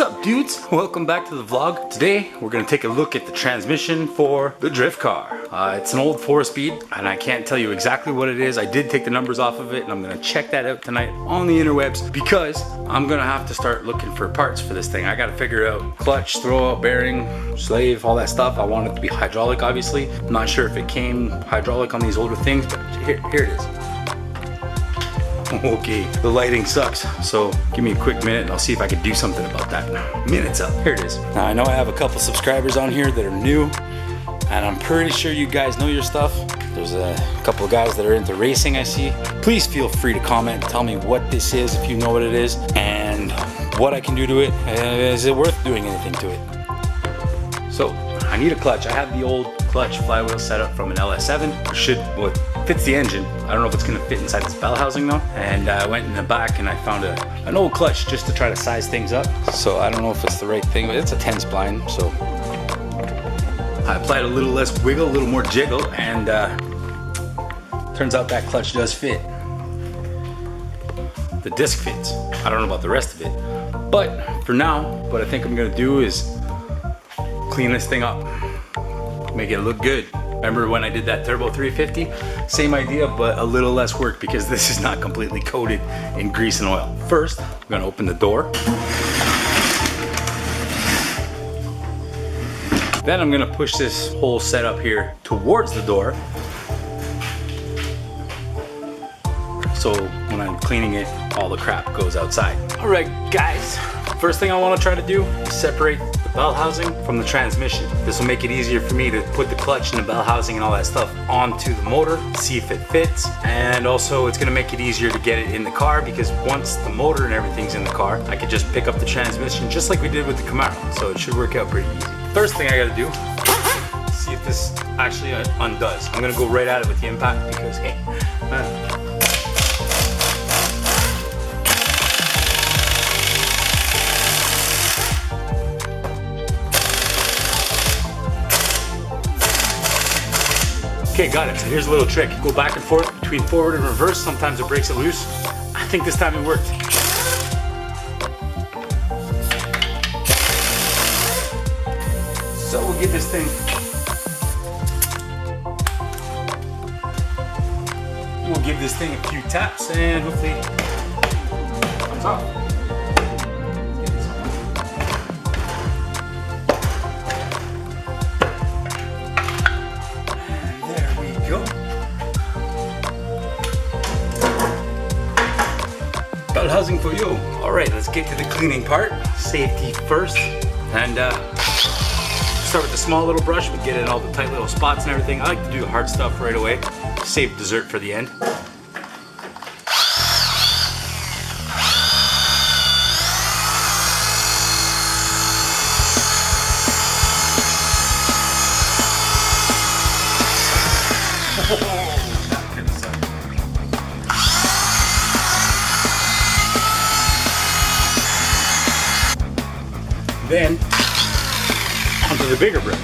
What's up, dudes? Welcome back to the vlog. Today we're gonna take a look at the transmission for the drift car. It's an old 4-speed and I can't tell you exactly what it is. I did take the numbers off of it and I'm gonna check that out tonight on the interwebs because I'm gonna have to start looking for parts for this thing. I gotta figure out clutch, throwout, bearing, slave, all that stuff. I want it to be hydraulic, obviously. I'm not sure if it came hydraulic on these older things, but here it is. Okay, the lighting sucks, so give me a quick minute and I'll see if I can do something about that. Minute's up. Here it is. Now I know I have a couple subscribers on here that are new, and I'm pretty sure you guys know your stuff. There's a couple of guys that are into racing, I see. Please feel free to comment, tell me what this is if you know what it is, and what I can do to it. Is it worth doing anything to it? So, I need a clutch. I have the old clutch flywheel setup from an LS7. It fits the engine. I don't know if it's gonna fit inside this bell housing though. And I went in the back and I found an old clutch just to try to size things up. So I don't know if it's the right thing, but it's a 10 spline. So I applied a little less wiggle, a little more jiggle, and turns out that clutch does fit. The disc fits. I don't know about the rest of it. But for now, what I think I'm gonna do is clean this thing up, make it look good. Remember when I did that Turbo 350? Same idea, but a little less work because this is not completely coated in grease and oil. First, I'm gonna open the door. Then I'm gonna push this whole setup here towards the door. So when I'm cleaning it, all the crap goes outside. All right, guys. First thing I wanna try to do is separate the bell housing from the transmission. This will make it easier for me to put the clutch and the bell housing and all that stuff onto the motor, see if it fits. And also it's gonna make it easier to get it in the car because once the motor and everything's in the car, I could just pick up the transmission just like we did with the Camaro. So it should work out pretty easy. First thing I gotta do, see if this actually undoes. I'm gonna go right at it with the impact because, hey, okay, got it. So here's a little trick. Go back and forth between forward and reverse. Sometimes it breaks it loose. I think this time it worked. So we'll give this thing a few taps and hopefully it comes off. Bell housing for you. All right, let's get to the cleaning part. Safety first, and start with the small little brush. We get in all the tight little spots and everything. I like to do the hard stuff right away. Save dessert for the end. Then onto the bigger brush.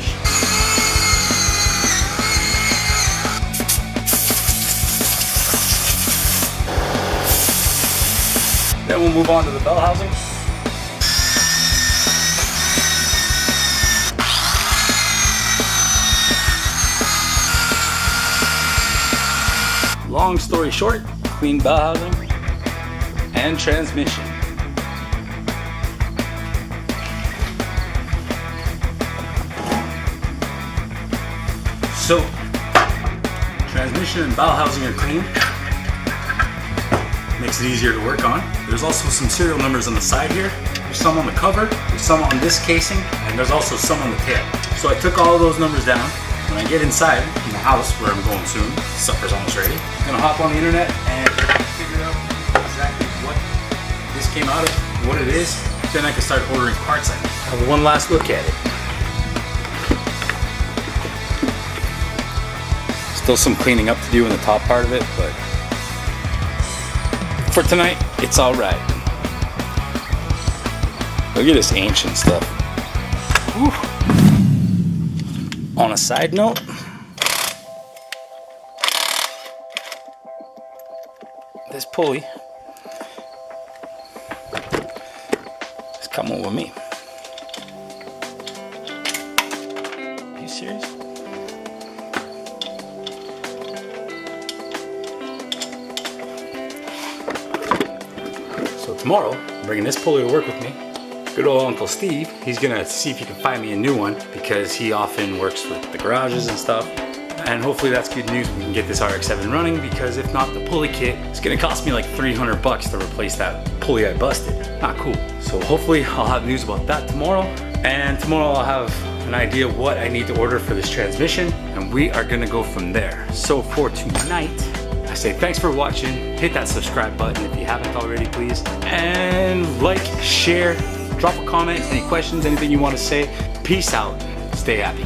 Then we'll move on to the bell housing. Long story short, clean bell housing and transmission. So, transmission and bell housing are clean. Makes it easier to work on. There's also some serial numbers on the side here. There's some on the cover, there's some on this casing, and there's also some on the tail. So I took all of those numbers down. When I get inside in the house where I'm going soon, supper's almost ready, I'm gonna hop on the internet and figure out exactly what this came out of, what it is. Then I can start ordering parts. I have one last look at it. Still some cleaning up to do in the top part of it, but for tonight, it's all right. Look at this ancient stuff. Whew. On a side note, this pulley is coming with me. you serious? So tomorrow, I'm bringing this pulley to work with me. Good old Uncle Steve, he's gonna see if he can find me a new one because he often works with the garages and stuff. And hopefully that's good news, we can get this RX-7 running, because if not, the pulley kit is gonna cost me like 300 bucks to replace that pulley I busted. Not cool. So hopefully I'll have news about that tomorrow. And tomorrow I'll have an idea of what I need to order for this transmission, and we are gonna go from there. So for tonight, I say thanks for watching. Hit that subscribe button if you haven't already, please. And like, share, drop a comment, any questions, anything you want to say. Peace out. Stay happy.